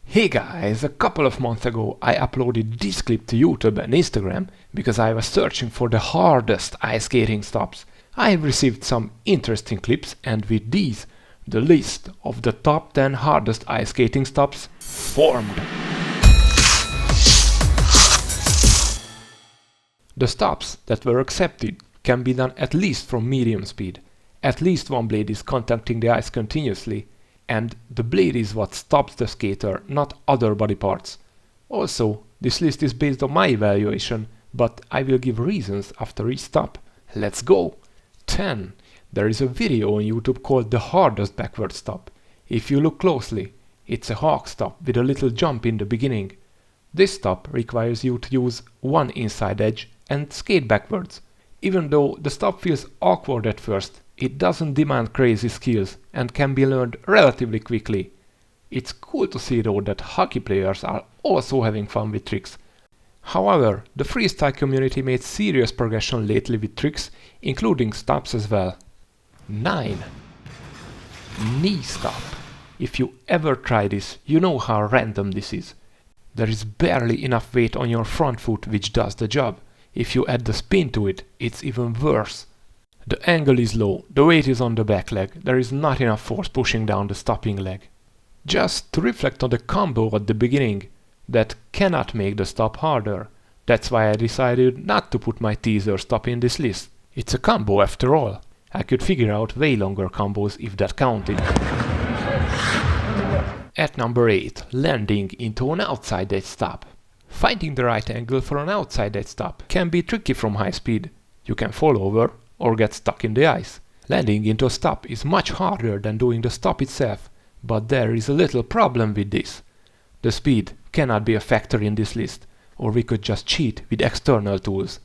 Hey guys, a couple of months ago I uploaded this clip to YouTube and Instagram because I was searching for the hardest ice skating stops. I have received some interesting clips, and with these, the list of the top 10 hardest ice skating stops formed. The stops that were accepted can be done at least from medium speed. At least one blade is contacting the ice continuously, and the blade is what stops the skater, not other body parts. Also, this list is based on my evaluation, but I will give reasons after each stop. Let's go! 10. There is a video on YouTube called The Hardest Backward Stop. If you look closely, it's a hawk stop with a little jump in the beginning. This stop requires you to use one inside edge and skate backwards. Even though the stop feels awkward at first, it doesn't demand crazy skills and can be learned relatively quickly. It's cool to see though that hockey players are also having fun with tricks. However, the freestyle community made serious progression lately with tricks, including stops as well. 9. Knee stop. If you ever try this, you know how random this is. There is barely enough weight on your front foot which does the job. If you add the spin to it, it's even worse. The angle is low, the weight is on the back leg, there is not enough force pushing down the stopping leg. Just to reflect on the combo at the beginning, that cannot make the stop harder. That's why I decided not to put my teaser stop in this list. It's a combo after all. I could figure out way longer combos if that counted. At number 8, landing into an outside edge stop. Finding the right angle for an outside edge stop can be tricky from high speed. You can fall over or get stuck in the ice. Landing into a stop is much harder than doing the stop itself, but there is a little problem with this. The speed cannot be a factor in this list, or we could just cheat with external tools.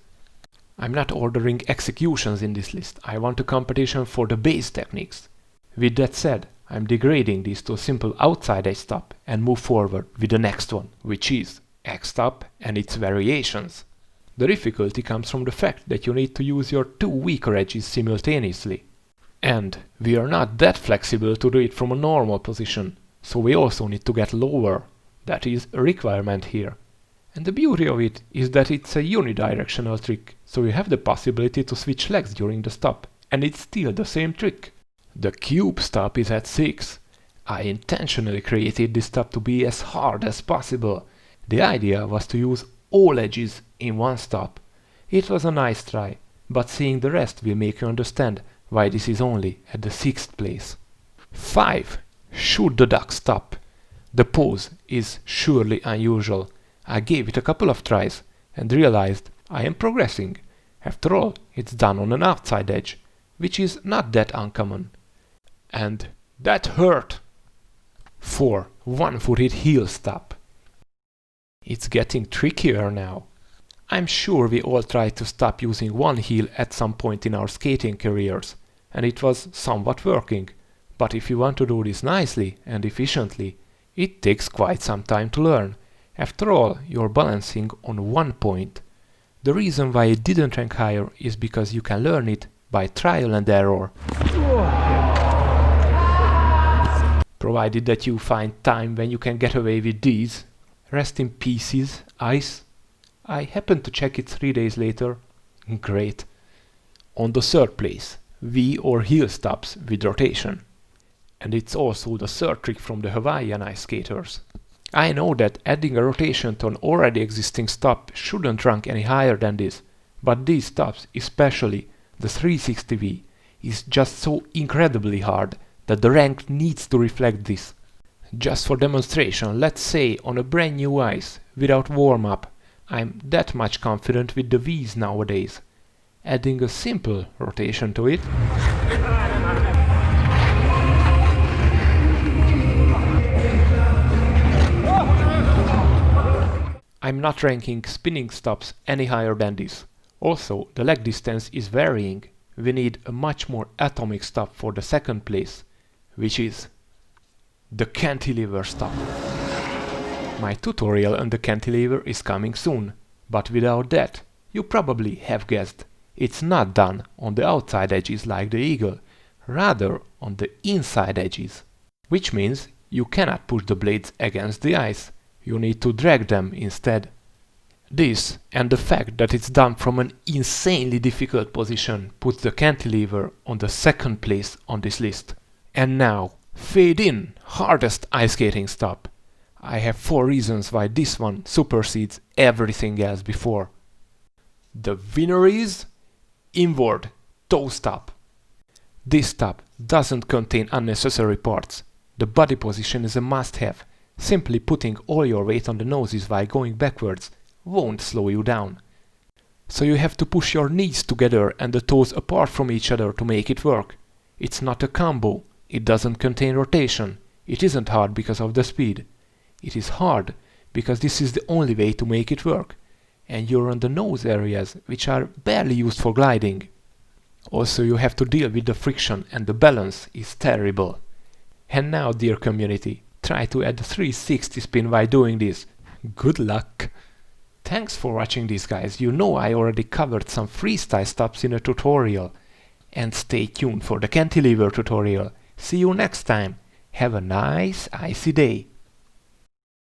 I'm not ordering executions in this list, I want a competition for the base techniques. With that said, I'm degrading this to a simple outside edge stop and move forward with the next one, which is X stop and its variations. The difficulty comes from the fact that you need to use your two weaker edges simultaneously. And we are not that flexible to do it from a normal position, so we also need to get lower. That is a requirement here. And the beauty of it is that it's a unidirectional trick, so you have the possibility to switch legs during the stop, and it's still the same trick. The cube stop is at 6. I intentionally created this stop to be as hard as possible. The idea was to use all edges in one stop. It was a nice try, but seeing the rest will make you understand why this is only at the 6th place. 5. Shoot the duck stop. The pose is surely unusual. I gave it a couple of tries and realized I am progressing. After all, it's done on an outside edge, which is not that uncommon. And that hurt! 4. One-footed heel stop. It's getting trickier now. I'm sure we all tried to stop using one heel at some point in our skating careers, and it was somewhat working. But if you want to do this nicely and efficiently, it takes quite some time to learn. After all, you're balancing on one point. The reason why it didn't rank higher is because you can learn it by trial and error. Provided that you find time when you can get away with these. Rest in pieces, ice. I happened to check it 3 days later. Great. On the 3rd place, V or heel stops with rotation. And it's also the 3rd trick from the Hawaiian ice skaters. I know that adding a rotation to an already existing stop shouldn't rank any higher than this, but these stops, especially the 360V, is just so incredibly hard that the rank needs to reflect this. Just for demonstration, let's say on a brand new ice, without warm-up, I'm that much confident with the V's nowadays. Adding a simple rotation to it, I'm not ranking spinning stops any higher than this. Also, the leg distance is varying. We need a much more atomic stop for the 2nd place, which is the cantilever stop. My tutorial on the cantilever is coming soon, but without that, you probably have guessed, it's not done on the outside edges like the eagle, rather on the inside edges. Which means you cannot push the blades against the ice. You need to drag them instead. This, and the fact that it's done from an insanely difficult position, puts the cantilever on the second place on this list. And now, fade in, hardest ice skating stop. I have 4 reasons why this one supersedes everything else before. The winner is inward toe stop. This stop doesn't contain unnecessary parts. The body position is a must-have. Simply putting all your weight on the noses while going backwards won't slow you down. So you have to push your knees together and the toes apart from each other to make it work. It's not a combo. It doesn't contain rotation. It isn't hard because of the speed. It is hard because this is the only way to make it work. And you're on the nose areas, which are barely used for gliding. Also, you have to deal with the friction, and the balance is terrible. And now, dear community, try to add a 360 spin while doing this. Good luck! Thanks for watching this, guys. You know I already covered some freestyle stops in a tutorial. And stay tuned for the cantilever tutorial. See you next time. Have a nice icy day.